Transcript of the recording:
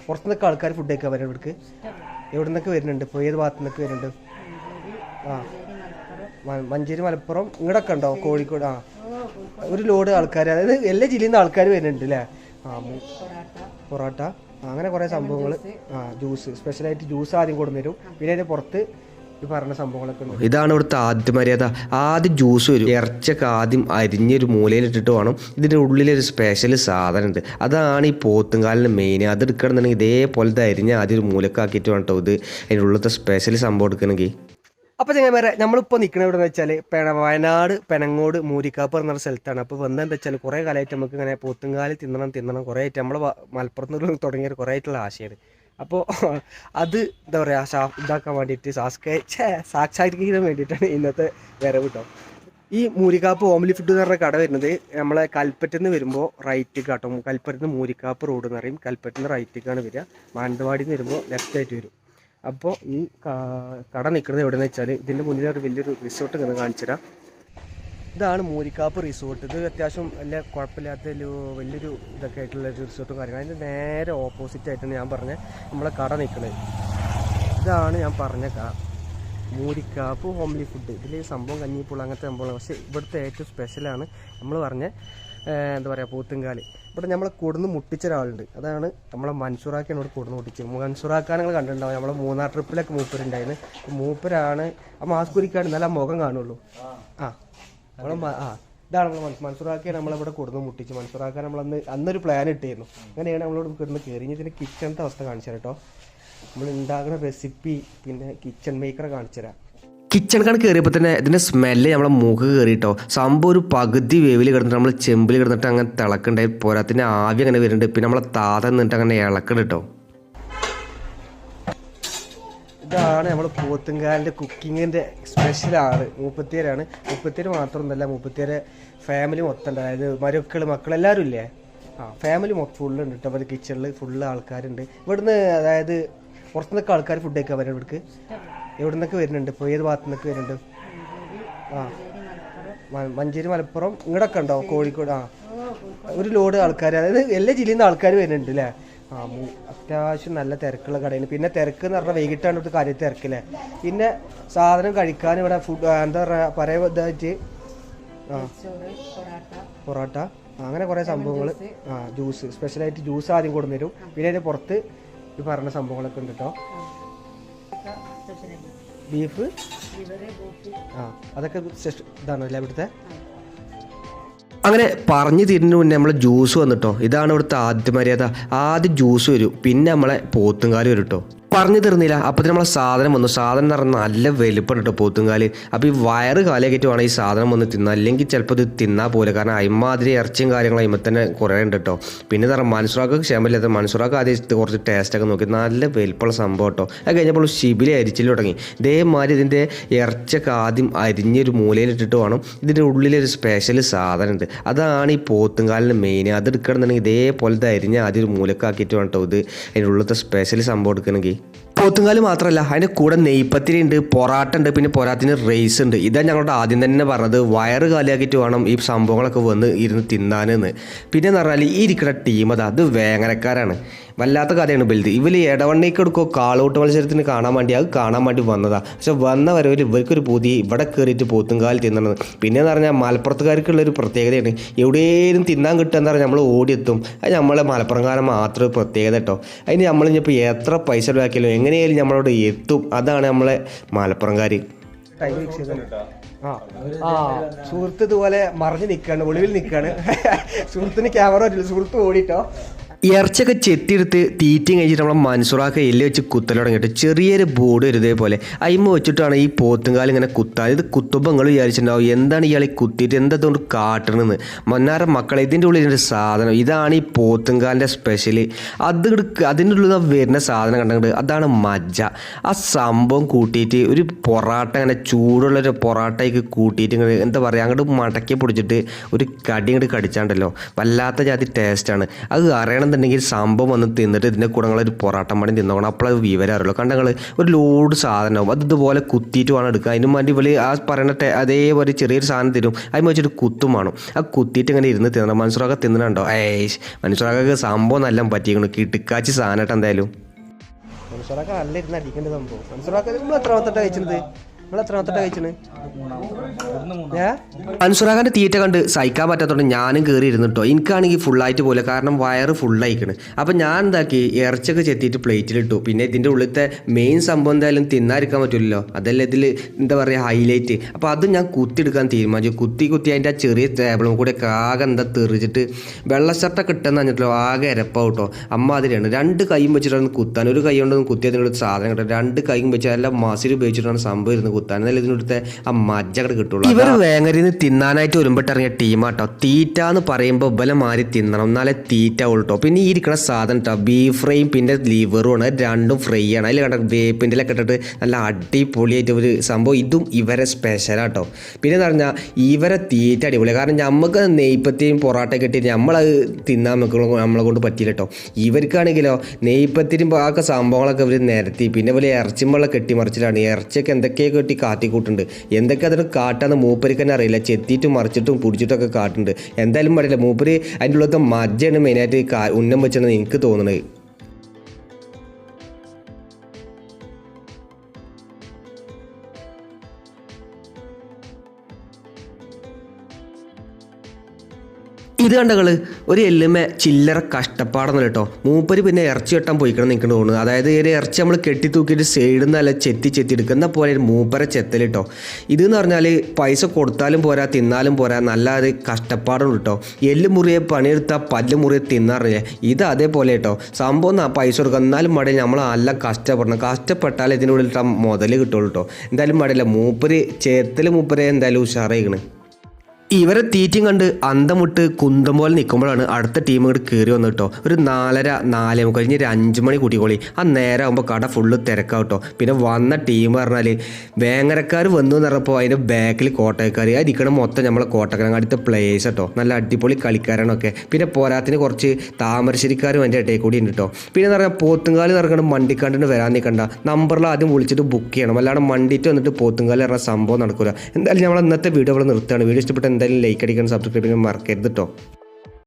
പുറത്തുനിന്നൊക്കെ ആൾക്കാർ ഫുഡ് കഴിക്കാൻ വരുന്നത് ഇവിടേക്ക്? എവിടെ നിന്നൊക്കെ വരുന്നുണ്ട്? ഇപ്പോൾ ഏത് ഭാഗത്തു നിന്നൊക്കെ വരുന്നുണ്ട്? ആ, മഞ്ചേരി, മലപ്പുറം, ഇങ്ങോട്ടൊക്കെ ഉണ്ടോ? കോഴിക്കോട്? ആ, ഒരു ലോഡ് ആൾക്കാർ, അതായത് എല്ലാ ജില്ലയിൽ നിന്ന് ആൾക്കാർ വരുന്നുണ്ട് അല്ലേ? ആ, പൊറോട്ട, അങ്ങനെ കുറേ സംഭവങ്ങൾ. ആ, ജ്യൂസ്, സ്പെഷ്യലായിട്ട് ജ്യൂസ് ആദ്യം കൊണ്ടുവരും. പിന്നെ അതിൻ്റെ പുറത്ത് ഈ പറഞ്ഞ സംഭവങ്ങളൊക്കെ ഉണ്ട്. ഇതാണ് ഇവിടുത്തെ ആദ്യ മര്യാദ. ആദ്യം ജ്യൂസ് വരും. ഇറച്ചൊക്കെ ആദ്യം അരിഞ്ഞൊരു മൂലയിലിട്ടിട്ട് വേണം. ഇതിൻ്റെ ഉള്ളിലൊരു സ്പെഷ്യൽ സാധനം ഉണ്ട്, അതാണ് ഈ പോത്തുംകാലിന് മെയിൻ. അത് എടുക്കണമെന്നുണ്ടെങ്കിൽ ഇതേപോലത്തെ അരിഞ്ഞ് ആദ്യം ഒരു മൂലക്കാക്കിയിട്ട് വേണം കേട്ടോ ഇത് അതിൻ്റെ ഉള്ളിലത്തെ സ്പെഷ്യൽ സംഭവം എടുക്കണമെങ്കിൽ. അപ്പോൾ ചങ്ങന്മാരെ, നമ്മളിപ്പോൾ നിൽക്കുന്നത് എവിടെ എന്ന് വെച്ചാൽ വയനാട് പെനങ്ങോട് മൂരിക്കാപ്പ് പറഞ്ഞ സ്ഥലത്താണ്. അപ്പോൾ വന്നതെന്താ വെച്ചാൽ കുറേ കാലമായിട്ട് നമുക്ക് ഇങ്ങനെ പോത്തുംകാല് തിന്നണം കുറേ ആയിട്ട് നമ്മൾ മലപ്പുറത്ത് നിന്ന് തുടങ്ങിയ കുറേ ആയിട്ടുള്ള ആശയമാണ്. അപ്പോൾ അത് എന്താ പറയുക, ഇതാക്കാൻ വേണ്ടിയിട്ട് സാക്ഷാത്കരിക്കാൻ വേണ്ടിയിട്ടാണ് ഇന്നത്തെ വരവ് കേട്ടോ. ഈ മൂരിക്കാപ്പ് ഹോംലി ഫുഡ് എന്ന് പറഞ്ഞ കട വരുന്നത് നമ്മളെ കൽപ്പറ്റയിൽ നിന്ന് വരുമ്പോൾ റൈറ്റ് കാട്ടും. കൽപ്പറ്റയിൽ നിന്ന് മൂരിക്കാപ്പ് റോഡ് എന്ന് പറയും. കൽപ്പറ്റയിൽ നിന്ന് റൈറ്റിക്കാണ് വരിക. മാനന്തവാടിയിൽ നിന്ന് വരുമ്പോൾ ലെഫ്റ്റ് ആയിട്ട് വരും. അപ്പോൾ ഈ കട നിൽക്കുന്നത് എവിടെയെന്ന് വെച്ചാൽ ഇതിൻ്റെ മുന്നിലൊരു വലിയൊരു റിസോർട്ട് ഇങ്ങനെ കാണിച്ചു തരാം. ഇതാണ് മൂരിക്കാപ്പ് റിസോർട്ട്. ഇത് അത്യാവശ്യം വലിയ കുഴപ്പമില്ലാത്ത വലിയൊരു ഇതൊക്കെ ആയിട്ടുള്ള ഒരു റിസോർട്ടും കാര്യങ്ങളും. അതിൻ്റെ നേരെ ഓപ്പോസിറ്റ് ആയിട്ടാണ് ഞാൻ പറഞ്ഞ നമ്മളെ കട നിൽക്കുന്നത്. ഇതാണ് ഞാൻ പറഞ്ഞ മൂരിക്കാപ്പ് ഹോംലി ഫുഡ്. ഇതിൽ സംഭവം കഞ്ഞിപ്പുള്ള അങ്ങനത്തെ സംഭവമാണ്. പക്ഷേ ഇവിടുത്തെ ഏറ്റവും സ്പെഷ്യലാണ് നമ്മൾ പറഞ്ഞ എന്താ പറയുക, പോത്തുംകാല്. ഇവിടെ നമ്മളെ കൊടുന്ന് മുട്ടിച്ച ഒരാളുണ്ട്. അതാണ് നമ്മളെ മൻസൂറാക്കാണ് ഇവിടെ കൊടുന്ന് മുട്ടിച്ചത്. മൻസൂറാക്കാൻ നിങ്ങൾ കണ്ടിട്ടുണ്ടാവും. നമ്മളെ മൂന്നാർ ട്രിപ്പിലൊക്കെ മൂപ്പരുണ്ടായിരുന്നു. മൂപ്പരാണ് ആ മാസ്ക് കുരിക്കാണ്, എന്നാലും ആ മുഖം കാണുള്ളൂ. ഇതാണ് നമ്മൾ മൻസൂറാക്കാൻ നമ്മളിവിടെ കൊടുന്ന് മുട്ടിച്ച്. മൻസൂറാക്കാൻ അന്നൊരു പ്ലാൻ ഇട്ടായിരുന്നു. അങ്ങനെയാണ് നമ്മളോട് കിടന്ന് കയറി. ഇതിൻ്റെ കിച്ചണത്തെ അവസ്ഥ കാണിച്ചു തരാം കേട്ടോ. നമ്മൾ ഉണ്ടാക്കുന്ന റെസിപ്പി പിന്നെ കിച്ചൺ മേക്കറെ കാണിച്ചു തരാം. കിച്ചണിക്കാണ് കയറിയപ്പോൾ തന്നെ ഇതിൻ്റെ സ്മെല്ല് നമ്മളെ മൂക്ക് കയറിയിട്ടോ. സംഭവം ഒരു പകുതി വേവിൽ കിടന്നിട്ട് നമ്മൾ ചെമ്പിൽ കിടന്നിട്ട് അങ്ങനെ തിളക്കുണ്ടായി. പോരാത്തിൻ്റെ ആവി അങ്ങനെ വരുന്നുണ്ട്. പിന്നെ നമ്മളെ താത നിന്നിട്ട് അങ്ങനെ ഇളക്കണം കേട്ടോ. ഇതാണ് നമ്മൾ പോത്തുംകാലിൻ്റെ കുക്കിങ്ങിൻ്റെ സ്പെഷ്യലാണ്. മൂപ്പത്തിയേരാണ്. മൂപ്പത്തിയേര് മാത്രമൊന്നുമല്ല, മൂപ്പത്തിയേരെ ഫാമിലി മൊത്തം ഉണ്ട്. അതായത് മക്കളെല്ലാവരും ഇല്ലേ? ഫാമിലി ഫുള്ള് ഉണ്ട് കേട്ടോ. അവർ കിച്ചണിൽ ഫുള്ള് ആൾക്കാരുണ്ട്. ഇവിടുന്ന് അതായത് പുറത്തുനിന്നൊക്കെ ആൾക്കാർ ഫുഡ് കഴിക്കാൻ വരുന്നത് ഇവിടേക്ക്? എവിടെ നിന്നൊക്കെ വരുന്നുണ്ട്? ഇപ്പോൾ ഏത് ഭാഗത്തു നിന്നൊക്കെ വരുന്നുണ്ട്? ആ, മഞ്ചേരി, മലപ്പുറം, ഇങ്ങോട്ടൊക്കെ ഉണ്ടോ? കോഴിക്കോട്? ആ, ഒരു ലോഡ് ആൾക്കാർ, അതായത് എല്ലാ ജില്ലയിൽ നിന്ന് ആൾക്കാർ വരുന്നുണ്ട് അല്ലേ? ആ, അത്യാവശ്യം നല്ല തിരക്കുള്ള കടയാണ്. പിന്നെ തിരക്ക് എന്ന് പറഞ്ഞാൽ വൈകിട്ടാണ് ഇവിടുത്തെ കാര്യം തിരക്കില്ലേ. പിന്നെ സാധനം കഴിക്കാൻ ഇവിടെ ഫുഡ് എന്താ പറയുക ഇതായിട്ട് പൊറോട്ട, അങ്ങനെ കുറേ സംഭവങ്ങൾ. ആ, ജ്യൂസ്, സ്പെഷ്യലായിട്ട് ജ്യൂസ് ആദ്യം കൊണ്ടുവരും. പിന്നെ അതിൻ്റെ പുറത്ത് ഈ പറഞ്ഞ സംഭവങ്ങളൊക്കെ ഉണ്ട് കേട്ടോ. ബീഫ്, ആ, അതൊക്കെ ഇതാണല്ലേ ഇവിടുത്തെ. അങ്ങനെ പറഞ്ഞു തിരിഞ്ഞു മുന്നേ നമ്മളെ ജ്യൂസ് വന്നിട്ടോ. ഇതാണ് ഇവിടുത്തെ ആദ്യ മര്യാദ. ആദ്യം ജ്യൂസ് വരും, പിന്നെ നമ്മളെ പോത്തുംകാല് വരും കേട്ടോ. പറഞ്ഞു തരുന്നില്ല. അപ്പോൾ നമ്മളെ സാധനം വന്നു. സാധനം എന്ന് പറഞ്ഞാൽ നല്ല വലുപ്പം കേട്ടോ പോത്തുംകാല്. അപ്പോൾ ഈ വയറ് കാലിയാക്കിയിട്ട് വേണം ഈ സാധനം വന്ന് തിന്നാൻ, അല്ലെങ്കിൽ ചിലപ്പോൾ ഇത് തിന്നാൽ പോലെ. കാരണം അയിമാതിരി ഇറച്ചിയും കാര്യങ്ങളും അയിമ തന്നെ കുറേ ഉണ്ട് കേട്ടോ. പിന്നെ എന്ന് പറഞ്ഞാൽ മൻസൂറാക്ക് ക്ഷമയില്ലാത്ത മൻസൂറാക്ക് ആദ്യം കുറച്ച് ടേസ്റ്റൊക്കെ നോക്കി നല്ല വലുപ്പമുള്ള സംഭവം കേട്ടോ. അത് കഴിഞ്ഞപ്പോൾ ശിബിലി അരിച്ചിൽ തുടങ്ങി. ഇതേമാതിരി ഇതിൻ്റെ ഇറച്ചിയൊക്കെ ആദ്യം അരിഞ്ഞൊരു മൂലയിലിട്ടിട്ട് വേണം. ഇതിൻ്റെ ഉള്ളിലൊരു സ്പെഷ്യൽ സാധനം ഉണ്ട്, അതാണ് ഈ പോത്തുംകാലിന് മെയിൻ. അത് എടുക്കണമെന്നുണ്ടെങ്കിൽ ഇതേപോലത്തെ അരിഞ്ഞ് ആദ്യം ഒരു മൂലക്കാക്കിയിട്ട് വേണം കേട്ടോ ഇത് അതിൻ്റെ ഉള്ളിലത്തെ സ്പെഷ്യൽ സംഭവം എടുക്കണമെങ്കിൽ. പോത്തുംകാല് മാത്രമല്ല, അതിൻ്റെ കൂടെ നെയ്പ്പത്തിരി ഉണ്ട്, പൊറാട്ട ഉണ്ട്, പിന്നെ പൊറാത്തിന് റൈസ് ഉണ്ട്. ഇതാണ് ഞങ്ങളുടെ ആദ്യം തന്നെ പറഞ്ഞത്, വയറ് കാലിയാക്കിയിട്ട് വേണം ഈ സംഭവങ്ങളൊക്കെ വന്ന് ഇരുന്ന് തിന്നാനെന്ന്. പിന്നെ എന്ന് പറഞ്ഞാൽ ഈ ഇരിക്കുന്ന ടീം അത് വേങ്ങരക്കാരാണ്. വല്ലാത്ത കഥയാണ് വലുത്. ഇവർ ഇടവണ്ണയ്ക്ക് എടുക്കോ കാളൂട്ട് മത്സരത്തിന് കാണാൻ വേണ്ടി വന്നതാണ്. പക്ഷെ വന്ന വരവിൽ ഇവർക്കൊരു പുതിയ ഇവിടെ കയറിയിട്ട് പോത്തുംകാല് തിന്നണത്. പിന്നെയെന്ന് പറഞ്ഞാൽ മലപ്പുറത്തുകാർക്കുള്ളൊരു പ്രത്യേകതയാണ്, എവിടെയും തിന്നാൻ കിട്ടുക എന്ന് പറഞ്ഞാൽ നമ്മൾ ഓടിയെത്തും. അത് നമ്മളെ മലപ്പുറംകാരൻ മാത്രം പ്രത്യേകത കേട്ടോ. അതിന് നമ്മളിപ്പോൾ എത്ര പൈസ ഉണ്ടാക്കിയാലും എങ്ങനെയായാലും നമ്മളോട് എത്തും. അതാണ് നമ്മളെ മലപ്പുറംകാർ. സുഹൃത്ത് ഇതുപോലെ മറിഞ്ഞ് നിൽക്കുകയാണ്, ഒളിവിൽ നിൽക്കുകയാണ്. സുഹൃത്തിന് ക്യാമറ പറ്റില്ല, സുഹൃത്ത് ഓടിട്ടോ. ഇറച്ചിയൊക്കെ ചെത്തിയെടുത്ത് തീറ്റയും കഴിച്ചിട്ട് നമ്മളെ മൻസൂറാക്ക എല്ല് വെച്ച് കുത്തൽ തുടങ്ങിയിട്ട് ചെറിയൊരു ബോർഡ് വരും ഇതേപോലെ. അയിമ വെച്ചിട്ടാണ് ഈ പോത്തുംകാലം ഇങ്ങനെ കുത്താൻ. ഇത് കുത്തുമ്പോൾ നിങ്ങൾ വിചാരിച്ചിട്ടുണ്ടാവും എന്താണ് ഇയാൾ ഈ കുത്തിയിട്ട് എന്തുകൊണ്ട് കാട്ടണമെന്ന്. മന്നാര മക്കളെ, ഇതിൻ്റെ ഉള്ളിൽ സാധനം ഇതാണ് ഈ പോത്തുംകാലിൻ്റെ സ്പെഷ്യൽ. അതിൻ്റെ ഉള്ളിൽ വരുന്ന സാധനം കണ്ടിട്ട് അതാണ് മജ്ജ. ആ സംഭവം കൂട്ടിയിട്ട് ഒരു പൊറാട്ട, അങ്ങനെ ചൂടുള്ളൊരു പൊറാട്ടയ്ക്ക് കൂട്ടിയിട്ട് ഇങ്ങനെ എന്താ പറയുക, അങ്ങോട്ട് മടക്കി പൊടിച്ചിട്ട് ഒരു കടി ഇങ്ങോട്ട് കടിച്ചാണ്ടല്ലോ വല്ലാത്ത ജാതി ടേസ്റ്റാണ്. അത് അറിയണം എന്നുണ്ടെങ്കിൽ സംഭവം വന്ന് തിന്നിട്ട് ഇതിൻ്റെ കൂടെ ഒരു പൊറാട്ടം പണി തിന്നോണം. അപ്പോൾ അത് വിവരം അറിയുള്ളൂ. കണ്ട നിങ്ങൾ ഒരു ലോഡ് സാധനമാവും, അത് ഇതുപോലെ കുത്തിയിട്ട് വേണം എടുക്കുക. അതിന് വേണ്ടി ഇവർ ആ പറയുന്ന അതേപോലെ ചെറിയൊരു സാധനം തരും, അതിന് വെച്ചിട്ട് കുത്തും വേണം. ആ കുത്തിയിട്ട് ഇങ്ങനെ ഇരുന്ന് തിന്നണം. മനുഷ്യരൊക്കെ തിന്നണുണ്ടോ? മനുഷ്യരൊക്കെ സംഭവം നല്ല പറ്റിയിരിക്കണം. കിട്ടുക്കാച്ചി സാധനമായിട്ട് എന്തായാലും മനുഷ്യരൊക്കെ നല്ല ഇരുന്ന് അടിക്കേണ്ട സംഭവം. മനുഷ്യരൊക്കെ നിങ്ങൾ എത്രാമത്തെ കഴിച്ചത്? നിങ്ങൾ എത്രാമത്തെ കഴിച്ചത്? അൻസുറാഖാൻ്റെ തീറ്റ കണ്ട് സഹിക്കാൻ പറ്റാത്തതുകൊണ്ട് ഞാനും കയറി ഇരുന്നിട്ടോ. എനിക്കാണെങ്കിൽ ഫുള്ളായിട്ട് പോലെ, കാരണം വയറ് ഫുള്ളായിക്കണ്. അപ്പം ഞാൻ എന്താക്കി, ഇറച്ചിയൊക്കെ ചെത്തിയിട്ട് പ്ലേറ്റിലിട്ടു. പിന്നെ ഇതിൻ്റെ ഉള്ളിലത്തെ മെയിൻ സംഭവം എന്തായാലും തിന്നാതിരിക്കാൻ പറ്റില്ലല്ലോ, അതല്ല ഇതിൽ എന്താ പറയുക ഹൈലൈറ്റ്. അപ്പോൾ അത് ഞാൻ കുത്തിയെടുക്കാൻ തീരുമാനിച്ചു. കുത്തി അതിൻ്റെ ആ ചെറിയ ടേബിളും കൂടെ ആകെ എന്താ തെറിച്ചിട്ട് വെള്ളച്ചട്ടൊക്കെ ഇട്ടെന്ന് പറഞ്ഞിട്ടല്ലോ, ആകെ എരപ്പാവും കേട്ടോ. അമ്മ അതിലാണ് 2 കൈയും വെച്ചിട്ടാണ് കുത്താൻ. ഒരു കൈ കൊണ്ടൊന്നും കുത്തിയതിനുള്ള സാധനം കിട്ടും, 2 കൈയും വെച്ച് നല്ല മസിൽ ഉപയോഗിച്ചിട്ടാണ് സംഭവം ഇരുന്ന് കുത്താൻ. എന്നാലും ഇതിനടുത്തെ ആ മജ്ജ കിട്ടുള്ളൂ. ഇവർ വേങ്ങരിന്ന് തിന്നാനായിട്ട് ഒരുമ്പിട്ടിറങ്ങിയ ടീമാട്ടോ. തീറ്റ എന്ന് പറയുമ്പോൾ ബലമാരി തിന്നണം, എന്നാലേ തീറ്റ ഉള്ളൂ. പിന്നെ ഈ ഇരിക്കണ സാധനം കേട്ടോ, ബീഫ് ഫ്രൈയും പിന്നെ ലിവറും ആണ്. രണ്ടും ഫ്രൈ ആണ്. അതിൽ കണ്ട വേപ്പിൻ്റെ ഇട്ടിട്ട് നല്ല അടിപൊളിയായിട്ട് ഒരു സംഭവം. ഇതും ഇവരെ സ്പെഷ്യലാട്ടോ. പിന്നെ എന്ന് പറഞ്ഞാൽ ഇവരെ തീറ്റ അടിപൊളി. കാരണം നമുക്ക് നെയ്പ്പത്തിയും പൊറാട്ടയൊക്കെ കിട്ടിയിട്ട് നമ്മളത് തിന്നാൻ നമ്മളെ കൊണ്ട് പറ്റിയില്ല കേട്ടോ. ഇവർക്കാണെങ്കിലോ നെയ്പ്പത്തിനും ഒക്കെ സംഭവങ്ങളൊക്കെ ഇവർ നിരത്തി, പിന്നെ ഇവർ ഇറച്ചിമ്പളെ കെട്ടിമറിച്ചിലാണ്. ഇറച്ചിയൊക്കെ എന്തൊക്കെയോ കെട്ടി കാട്ടിക്കൂട്ടുണ്ട്. എന്തൊക്കെ അതിന് കാട്ടാന്ന് മൂപ്പർക്ക് തന്നെ അറിയില്ല. ചെത്തിയിട്ടും മറിച്ചിട്ടും പിടിച്ചിട്ടൊക്കെ കാട്ടുണ്ട്. എന്തായാലും പറയില്ല, മൂപ്പര് അതിൻ്റെ ഉള്ളത്തെ മജ്ജയാണ് മെയിനായിട്ട് ഉന്നം വെച്ചതെന്ന് എനിക്ക് തോന്നുന്നത്. ഇത് കണ്ടകള് ഒരു എല്ലുമേ ചില്ലറ കഷ്ടപ്പാടൊന്നും കേട്ടോ. മൂപ്പര് പിന്നെ ഇറച്ചി വെട്ടാൻ പോയിക്കണം എനിക്ക് തോന്നുന്നു. അതായത് ഒരു ഇറച്ചി നമ്മൾ കെട്ടി തൂക്കിയിട്ട് സൈഡിൽ നിന്നല്ല ചെത്തി എടുക്കുന്ന പോലെ ഒരു മൂപ്പരെ ചെത്തൽ കേട്ടോ. ഇതെന്ന് പറഞ്ഞാൽ പൈസ കൊടുത്താലും പോരാ തിന്നാലും പോരാ, നല്ല ഒരു കഷ്ടപ്പാടും കേട്ടോ. എല്ല് മുറിയെ പണിയെടുത്താൽ പല്ല് മുറിയെ തിന്നാറില്ലേ, ഇത് അതേപോലെ കേട്ടോ. സംഭവം പൈസ കൊടുക്കുക, എന്നാലും മടിയില്ല, നമ്മൾ നല്ല കഷ്ടപ്പെട്ടാൽ ഇതിനുള്ളിൽ മുതൽ കിട്ടുള്ളൂ കേട്ടോ. എന്തായാലും മടിയില്ല, മൂപ്പര് മൂപ്പരെ എന്തായാലും ഉഷാറായിക്കണ്. ഇവരെ തീറ്റയും കണ്ട് അന്തം വിട്ട് കുന്തം പോലെ നിൽക്കുമ്പോഴാണ് അടുത്ത ടീം ഇങ്ങോട്ട് കയറി വന്നു കേട്ടോ. ഒരു 4:30 4 കഴിഞ്ഞ് ഒരു 5 മണി കൂട്ടിക്കോളി. ആ നേരം ആകുമ്പോൾ കട ഫുള്ള് തിരക്കാവും കേട്ടോ. പിന്നെ വന്ന ടീം പറഞ്ഞാൽ വേങ്ങരക്കാർ വന്നു എന്ന് പറഞ്ഞപ്പോൾ അതിൻ്റെ ബാക്കിൽ കോട്ടയക്കാർ ഇരിക്കണം. മൊത്തം നമ്മളെ കോട്ടക്കരങ്ങാടിത്തെ പ്ലേയേഴ്സ് കേട്ടോ. നല്ല അടിപൊളി കളിക്കാരാണൊക്കെ. പിന്നെ പോരാത്തിന് കുറച്ച് താമരശ്ശേരിക്കാരും എൻ്റെ ഇടയിൽ കൂടി ഉണ്ട് കേട്ടോ. പിന്നെ എന്ന് പറഞ്ഞാൽ പോത്തുങ്കാല് നിറക്കണം, മണ്ടിക്കാണ്ടിന് വരാൻ നിൽക്കണ്ട, നമ്പറിൽ ആദ്യം വിളിച്ചിട്ട് ബുക്ക് ചെയ്യണം. അല്ലാതെ മണ്ടിയിട്ട് വന്നിട്ട് പോത്തുങ്കാല് പറഞ്ഞ സംഭവം നടക്കില്ല. എന്തായാലും നമ്മൾ ഇന്നത്തെ വീഡിയോ ഇവിടെ നിർത്തുകയാണ്. വീഡിയോ ഇഷ്ടപ്പെട്ട എന്തായാലും ലൈക്ക് അടിക്കണം, സബ്സ്ക്രൈബ് ചെയ്യാൻ മറക്കരുത് കേട്ടോ.